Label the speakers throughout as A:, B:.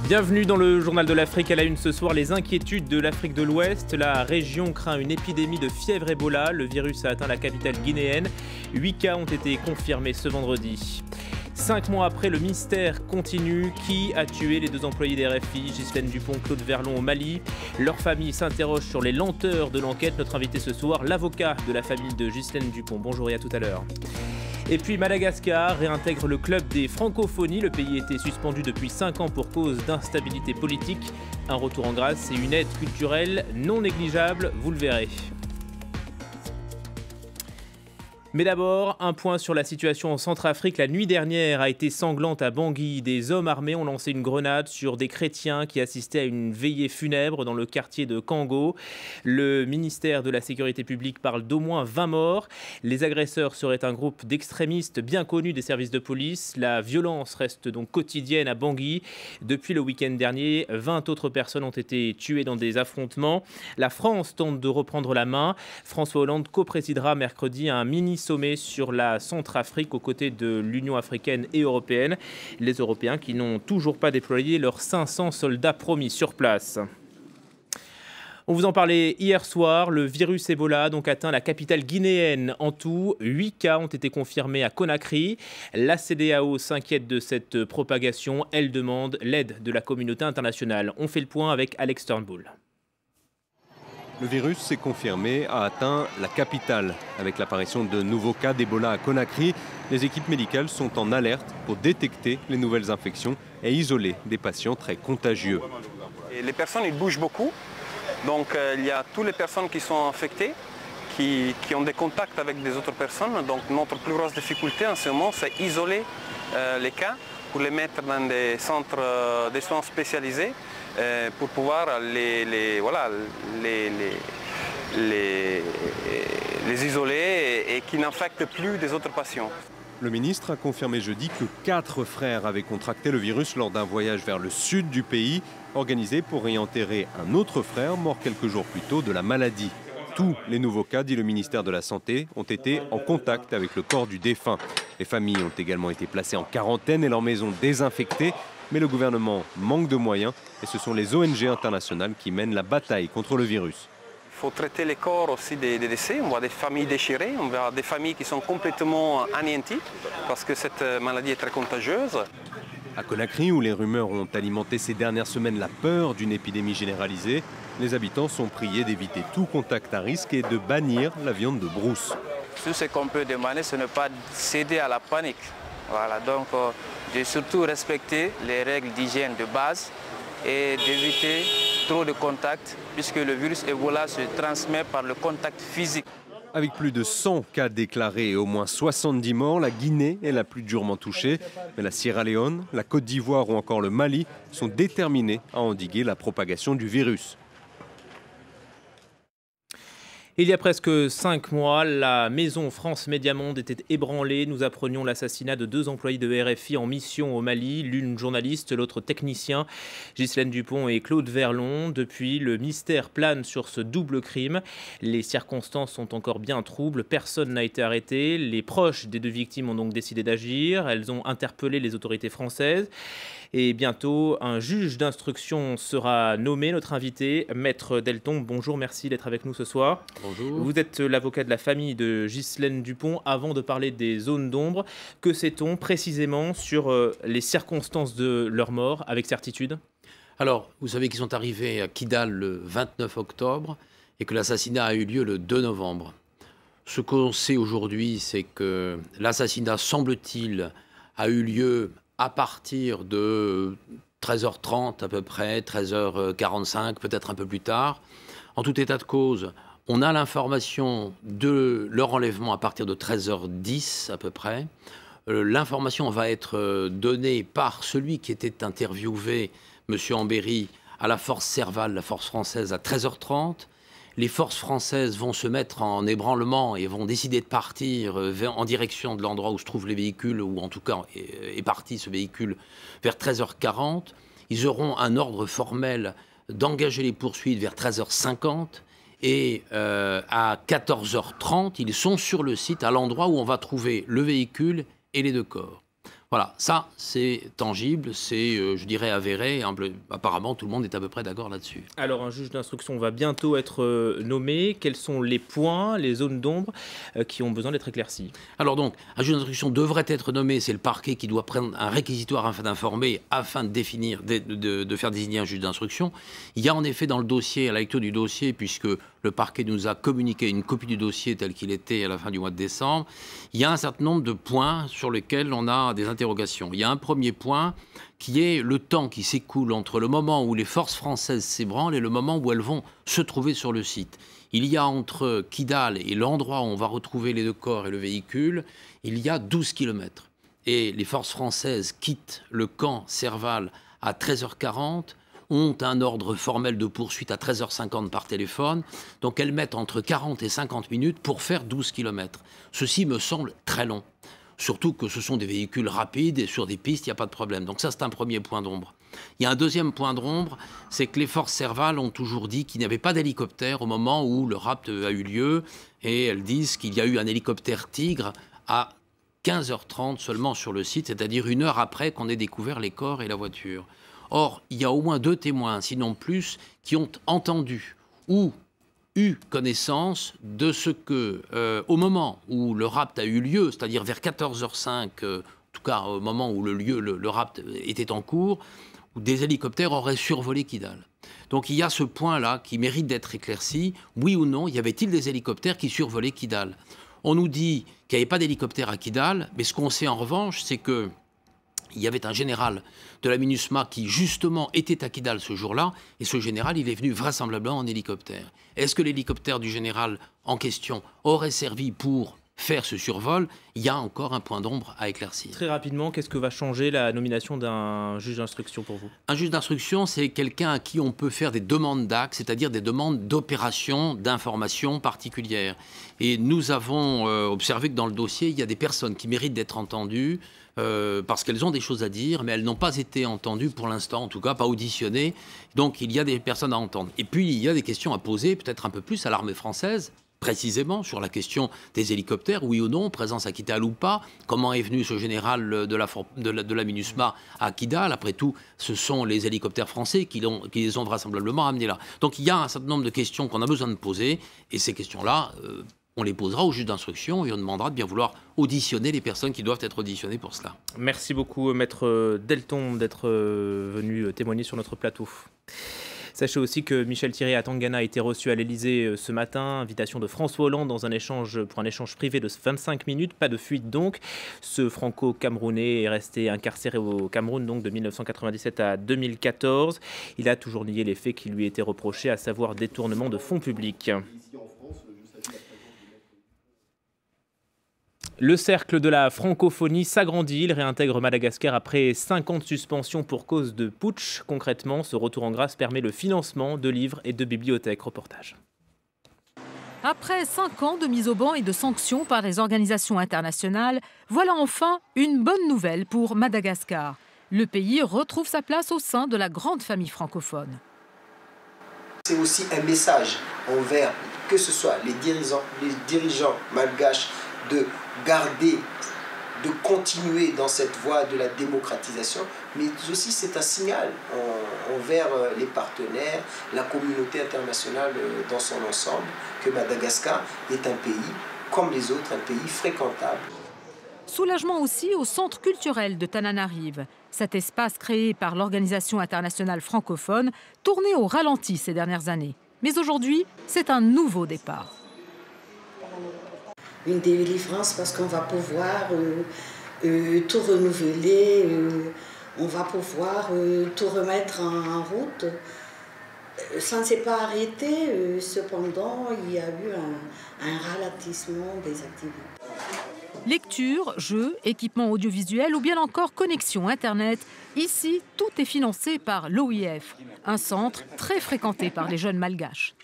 A: Bienvenue dans le Journal de l'Afrique. À la une ce soir, les inquiétudes de l'Afrique de l'Ouest. La région craint une épidémie de fièvre Ebola. Le virus a atteint la capitale guinéenne. 8 cas ont été confirmés ce vendredi. 5 mois après, le mystère continue. Qui a tué les deux employés des RFI, Ghislaine Dupont, Claude Verlon au Mali? Leur famille s'interroge sur les lenteurs de l'enquête. Notre invité ce soir, l'avocat de la famille de Ghislaine Dupont. Bonjour et à tout à l'heure. Et puis Madagascar réintègre le club des francophonies. Le pays était suspendu depuis 5 ans pour cause d'instabilité politique. Un retour en grâce et une aide culturelle non négligeable, vous le verrez. Mais d'abord, un point sur la situation en Centrafrique. La nuit dernière a été sanglante à Bangui. Des hommes armés ont lancé une grenade sur des chrétiens qui assistaient à une veillée funèbre dans le quartier de Kango. Le ministère de la Sécurité publique parle d'au moins 20 morts. Les agresseurs seraient un groupe d'extrémistes bien connus des services de police. La violence reste donc quotidienne à Bangui. Depuis le week-end dernier, 20 autres personnes ont été tuées dans des affrontements. La France tente de reprendre la main. François Hollande coprésidera mercredi un mini-sommet sur la Centrafrique aux côtés de l'Union africaine et européenne. Les Européens qui n'ont toujours pas déployé leurs 500 soldats promis sur place. On vous en parlait hier soir, le virus Ebola a donc atteint la capitale guinéenne. En tout, 8 cas ont été confirmés à Conakry. La CEDEAO s'inquiète de cette propagation. Elle demande l'aide de la communauté internationale. On fait le point avec Alex Turnbull.
B: Le virus, c'est confirmé, a atteint la capitale. Avec l'apparition de nouveaux cas d'Ebola à Conakry, les équipes médicales sont en alerte pour détecter les nouvelles infections et isoler des patients très contagieux.
C: Et les personnes, ils bougent beaucoup. Donc il y a toutes les personnes qui sont infectées, qui ont des contacts avec des autres personnes. Donc notre plus grosse difficulté en ce moment, c'est isoler les cas pour les mettre dans des centres de soins spécialisés pour pouvoir les isoler et qui n'infectent plus des autres patients.
B: Le ministre a confirmé jeudi que 4 frères avaient contracté le virus lors d'un voyage vers le sud du pays, organisé pour y enterrer un autre frère mort quelques jours plus tôt de la maladie. Tous les nouveaux cas, dit le ministère de la Santé, ont été en contact avec le corps du défunt. Les familles ont également été placées en quarantaine et leurs maisons désinfectées. Mais le gouvernement manque de moyens et ce sont les ONG internationales qui mènent la bataille contre le virus.
C: Il faut traiter les corps aussi des décès. On voit des familles déchirées, on voit des familles qui sont complètement anéanties parce que cette maladie est très contagieuse.
B: À Conakry, où les rumeurs ont alimenté ces dernières semaines la peur d'une épidémie généralisée, les habitants sont priés d'éviter tout contact à risque et de bannir la viande de brousse.
D: Tout ce qu'on peut demander, ce n'est pas céder à la panique. Voilà, donc de surtout respecter les règles d'hygiène de base et d'éviter trop de contacts puisque le virus Ebola se transmet par le contact physique.
B: Avec plus de 100 cas déclarés et au moins 70 morts, la Guinée est la plus durement touchée. Mais la Sierra Leone, la Côte d'Ivoire ou encore le Mali sont déterminés à endiguer la propagation du virus.
A: Il y a presque 5 mois, la maison France Média Monde était ébranlée. Nous apprenions l'assassinat de 2 employés de RFI en mission au Mali, l'une journaliste, l'autre technicien, Ghislaine Dupont et Claude Verlon. Depuis, le mystère plane sur ce double crime. Les circonstances sont encore bien troubles. Personne n'a été arrêté. Les proches des 2 victimes ont donc décidé d'agir. Elles ont interpellé les autorités françaises. Et bientôt, un juge d'instruction sera nommé. Notre invité, Maître Deltombe, bonjour, merci d'être avec nous ce soir.
E: Bonjour.
A: Vous êtes l'avocat de la famille de Ghislaine Dupont. Avant de parler des zones d'ombre, que sait-on précisément sur les circonstances de leur mort avec certitude?
E: Alors, vous savez qu'ils sont arrivés à Kidal le 29 octobre et que l'assassinat a eu lieu le 2 novembre. Ce qu'on sait aujourd'hui, c'est que l'assassinat, semble-t-il, a eu lieu à partir de 13h30 à peu près, 13h45, peut-être un peu plus tard. En tout état de cause, on a l'information de leur enlèvement à partir de 13h10 à peu près. L'information va être donnée par celui qui était interviewé, M. Ambéry, à la force Serval, la force française, à 13h30. Les forces françaises vont se mettre en ébranlement et vont décider de partir en direction de l'endroit où se trouvent les véhicules, ou en tout cas est parti ce véhicule vers 13h40. Ils auront un ordre formel d'engager les poursuites vers 13h50 et à 14h30, ils sont sur le site à l'endroit où on va trouver le véhicule et les 2 corps. Voilà, ça c'est tangible, c'est, je dirais, avéré. Apparemment, tout le monde est à peu près d'accord là-dessus.
A: Alors, un juge d'instruction va bientôt être nommé. Quels sont les points, les zones d'ombre qui ont besoin d'être éclaircies?
E: Alors donc, un juge d'instruction devrait être nommé, c'est le parquet qui doit prendre un réquisitoire afin d'informer, afin de définir, de faire désigner un juge d'instruction. Il y a en effet dans le dossier, à la lecture du dossier, puisque le parquet nous a communiqué une copie du dossier tel qu'il était à la fin du mois de décembre, il y a un certain nombre de points sur lesquels on a des interrogations. Il y a un premier point qui est le temps qui s'écoule entre le moment où les forces françaises s'ébranlent et le moment où elles vont se trouver sur le site. Il y a entre Kidal et l'endroit où on va retrouver les 2 corps et le véhicule, il y a 12 kilomètres. Et les forces françaises quittent le camp Serval à 13h40, ont un ordre formel de poursuite à 13h50 par téléphone, donc elles mettent entre 40 et 50 minutes pour faire 12 kilomètres. Ceci me semble très long, surtout que ce sont des véhicules rapides et sur des pistes, il n'y a pas de problème. Donc ça, c'est un premier point d'ombre. Il y a un deuxième point d'ombre, c'est que les forces Serval ont toujours dit qu'il n'y avait pas d'hélicoptère au moment où le rapt a eu lieu, et elles disent qu'il y a eu un hélicoptère Tigre à 15h30 seulement sur le site, c'est-à-dire 1 heure après qu'on ait découvert les corps et la voiture. Or, il y a au moins 2 témoins, sinon plus, qui ont entendu ou eu connaissance de ce que, au moment où le rapt a eu lieu, c'est-à-dire vers 14h05, en tout cas au moment où le rapt était en cours, où des hélicoptères auraient survolé Kidal. Donc il y a ce point-là qui mérite d'être éclairci. Oui ou non, y avait-il des hélicoptères qui survolaient Kidal? On nous dit qu'il n'y avait pas d'hélicoptère à Kidal, mais ce qu'on sait en revanche, c'est que il y avait un général de la MINUSMA qui, justement, était à Kidal ce jour-là, et ce général, il est venu vraisemblablement en hélicoptère. Est-ce que l'hélicoptère du général en question aurait servi pour faire ce survol? Il y a encore un point d'ombre à éclaircir.
A: Très rapidement, qu'est-ce que va changer la nomination d'un juge d'instruction pour vous?
E: Un juge d'instruction, c'est quelqu'un à qui on peut faire des demandes d'actes, c'est-à-dire des demandes d'opérations, d'informations particulières. Et nous avons observé que dans le dossier, il y a des personnes qui méritent d'être entendues, parce qu'elles ont des choses à dire, mais elles n'ont pas été entendues pour l'instant, en tout cas pas auditionnées. Donc il y a des personnes à entendre. Et puis il y a des questions à poser, peut-être un peu plus à l'armée française, précisément sur la question des hélicoptères, oui ou non, présence à Kidal ou pas, comment est venu ce général de la MINUSMA à Kidal. Après tout, ce sont les hélicoptères français qui les ont vraisemblablement amenés là. Donc il y a un certain nombre de questions qu'on a besoin de poser, et ces questions-là, on les posera au juge d'instruction et on demandera de bien vouloir auditionner les personnes qui doivent être auditionnées pour cela.
A: Merci beaucoup, Maître Delton, d'être venu témoigner sur notre plateau. Sachez aussi que Michel Thierry à Tangana a été reçu à l'Elysée ce matin, invitation de François Hollande pour un échange privé de 25 minutes, pas de fuite donc. Ce franco-camerounais est resté incarcéré au Cameroun donc de 1997 à 2014. Il a toujours nié les faits qui lui étaient reprochés, à savoir détournement de fonds publics. Le cercle de la francophonie s'agrandit, il réintègre Madagascar après 5 ans de suspension pour cause de putsch. Concrètement, ce retour en grâce permet le financement de livres et de bibliothèques. Reportage.
F: Après 5 ans de mise au ban et de sanctions par les organisations internationales, voilà enfin une bonne nouvelle pour Madagascar. Le pays retrouve sa place au sein de la grande famille francophone.
G: C'est aussi un message envers, que ce soit les dirigeants malgaches, de garder, de continuer dans cette voie de la démocratisation, mais aussi c'est un signal envers les partenaires, la communauté internationale dans son ensemble, que Madagascar est un pays, comme les autres, un pays fréquentable.
F: Soulagement aussi au centre culturel de Tananarive. Cet espace créé par l'Organisation internationale francophone, tourné au ralenti ces dernières années. Mais aujourd'hui, c'est un nouveau départ.
H: Une délivrance parce qu'on va pouvoir tout renouveler, on va pouvoir tout remettre en route. Ça ne s'est pas arrêté, cependant il y a eu un ralentissement des activités.
F: Lecture, jeux, équipements audiovisuels ou bien encore connexion Internet. Ici, tout est financé par l'OIF, un centre très fréquenté par les jeunes malgaches.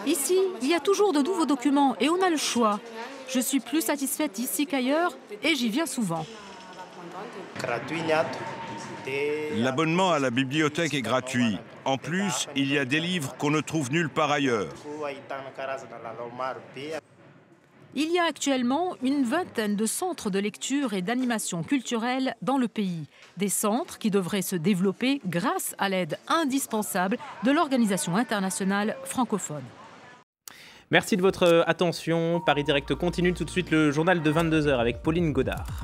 F: Ici, il y a toujours de nouveaux documents et on a le choix. Je suis plus satisfaite ici qu'ailleurs et j'y viens souvent.
I: L'abonnement à la bibliothèque est gratuit. En plus, il y a des livres qu'on ne trouve nulle part ailleurs.
F: Il y a actuellement une vingtaine de centres de lecture et d'animation culturelle dans le pays. Des centres qui devraient se développer grâce à l'aide indispensable de l'Organisation internationale francophone.
A: Merci de votre attention. Paris Direct continue tout de suite le journal de 22h avec Pauline Godard.